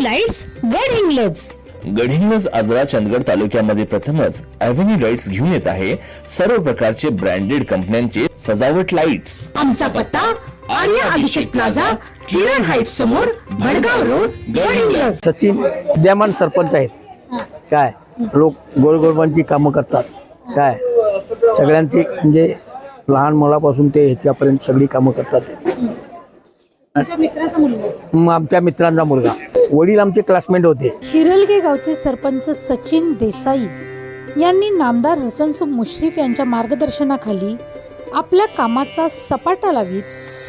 Lights Gadhinglaj. Gadhinglaj Ajara Chandgad तालुक्यामध्ये प्रथमच avenue lights घेऊन येत आहे सर्व प्रकारचे ब्रँडेड कंपन्यांचे सजावट लाईट्स. आमचा पत्ता आर्या अभिषेक प्लाझा, किरण हाईट्स समोर, भडगाव रोड, गडहिंग्लज. सचिन विद्यमान सरपंच आहेत. काय लोक गोरगरिबांची कामं करतात. काय सगळ्यांची म्हणजे लहान मुलापासून ते ह्याच्यापर्यंत सगळी कामं करतात. आमच्या मित्रांचा मुलगा, वडील आमचे क्लासमेट होते. हिरलगे गावचे सरपंच सचिन देसाई यांनी नामदार हसनसुख मुश्रीफ यांच्या मार्गदर्शनाखाली आपल्या कामाचा सपाटा लावीत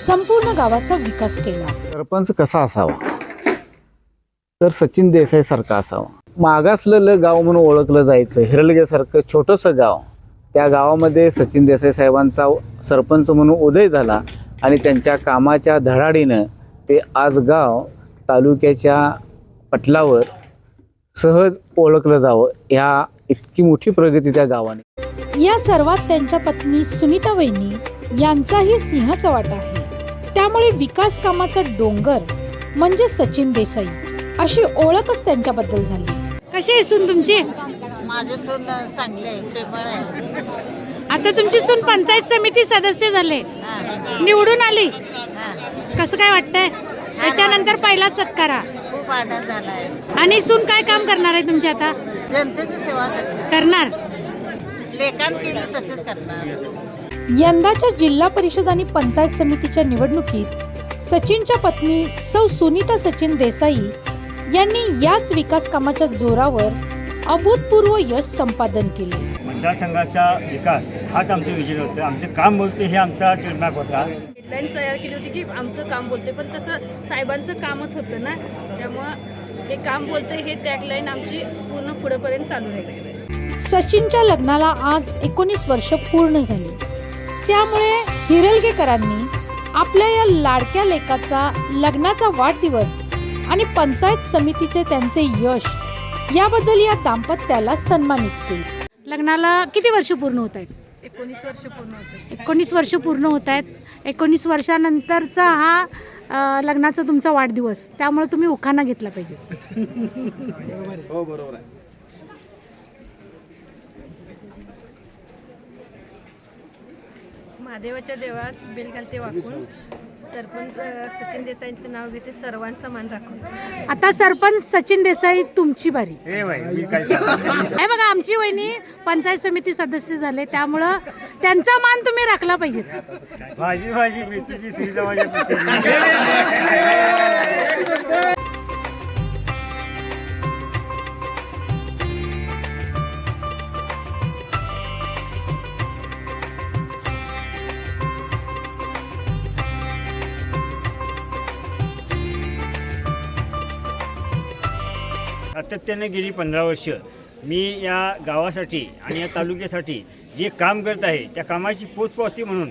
संपूर्ण गावाचा विकास केला. सरपंच कसा असावा तर सचिन देसाई सारखा असावा. मागासलेलं गाव म्हणून ओळखलं जायचं हिरलगेसारखं छोटंसं गाव, त्या गावामध्ये सचिन देसाई साहेबांचा सरपंच म्हणून उदय झाला आणि त्यांच्या कामाच्या धडाडीनं ते आज गाव तालुक्याच्या पटलावर सहज ओळखलं जावं, ह्या इतकी मोठी प्रगती त्या गावाने. या सर्वात त्यांच्या पत्नी सुनीता वहिनी यांचाही सिंहाचा वाटा आहे. त्यामुळे विकास कामाचा डोंगर म्हणजे सचिन देसाई अशी ओळखच त्यांच्याबद्दल झाली. कशी आहे सून तुमची? माझे सून चांगले आहे, प्रेमळ आहे. आता तुमची सून पंचायत समिती सदस्य झाले, निवडून आली, कसं काय वाटतंय? त्याच्यानंतर पहिला सत्कारा, खूप आनंद झाला आहे. आणि सून काय काम करणार आहे तुमची आता? जनतेची सेवा करणार. लेखन केली तसेच करणार. यंदाच्या जिल्हा परिषद आणि पंचायत समितीच्या निवडणुकीत सचिनच्या पत्नी सौ सुनीता सचिन देसाई यांनी याच विकास कामाच्या जोरावर अभूतपूर्व यश संपादन केले. मतदारसंघाचा विकास हाच आमचे विजन होतं. आमचं काम बोलते हे आमचा ट्रेडमार्क होता. हेडलाईन तयार केली होती की आमचं काम बोलते, पण तसं साहेबांचं कामच होतं ना, त्यामुळं हे काम बोलते हे टॅगलाईन आमची पूर्ण पुढेपर्यंत चालू राहील. सचिनच्या लग्नाला आज 19 वर्ष पूर्ण झाली. त्यामुळे हिरलगेकरांनी आपल्या या लाडक्या लेकाचा लग्नाचा वाढदिवस आणि पंचायत समितीचे त्यांचे यश याबद्दल या दाम्पत्याला सन्मानित केले. लग्नाला किती वर्ष पूर्ण होत आहेत? 19 वर्ष पूर्ण होतं. 19 वर्ष पूर्ण होत आहेत. 19 वर्षानंतरचा हा लग्नाचा तुमचा वाढदिवस, त्यामुळे तुम्ही उखाणा घेतला पाहिजे. हो, बरोबर आहे. महादेवाच्या देवळात बेल घालते वाकून, सरपंच सचिन देसाईंचं नाव घेते, सर्वांचा मान राखून. आता सरपंच सचिन देसाई तुमची बारी. हे मी काय हे बघा, आमची वहिनी पंचायत समिती सदस्य झाले, त्यामुळं त्यांचा मान तुम्ही राखला पाहिजे. भाजी भाजी मेथीची सुविधा माझ्या सातत्याने गेली 15 वर्ष मी या गावासाठी आणि या तालुक्यासाठी जे काम करत आहे त्या कामाची पोचपावती म्हणून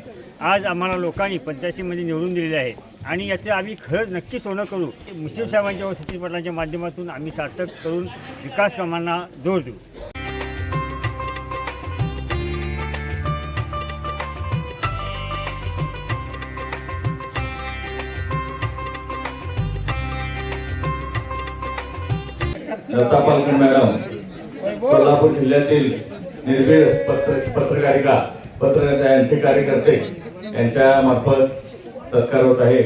आज आम्हाला लोकांनी पंचायतीमध्ये निवडून दिलेले आहे आणि याचं आम्ही खरंच नक्की सोनं करू. मुश्रीफ साहेबांच्या व सचिन पाटलांच्या माध्यमातून आम्ही सार्थक करून विकास कामांना जोर देऊ. लता पालकर मॅडम कोल्हापूर जिल्ह्यातील निर्भीड पत्रकारिता यांचे कार्यकर्ते यांच्या मार्फत सत्कार होत आहे.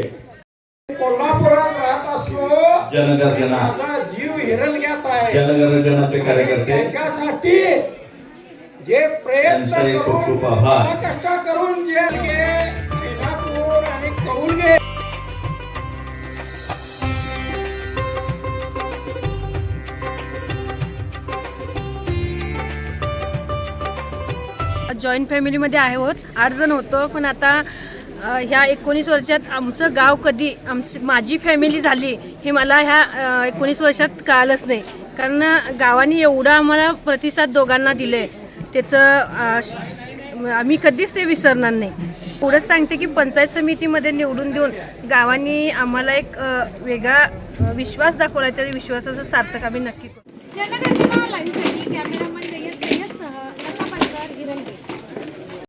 कोल्हापुरात राहत असतो, जनगर्जना जीव हिरलग्यात आहे. जनगर्जनाचे कार्यकर्ते त्याच्यासाठी जे प्रयत्न खूप आभार. कष्ट करून जे आणि करून घे. जॉईंट फॅमिलीमध्ये आहोत, 8 जण होतो, पण आता ह्या 19 वर्षात आमचं गाव कधी माझी फॅमिली झाली हे मला ह्या 19 वर्षात कळालंच नाही. कारण गावाने एवढा आम्हाला प्रतिसाद दोघांना दिले, त्याचं आम्ही कधीच ते विसरणार नाही. एवढंच सांगते की पंचायत समितीमध्ये निवडून देऊन गावाने आम्हाला एक वेगळा विश्वास दाखवला, त्या विश्वासाचं सार्थक आम्ही नक्की करू.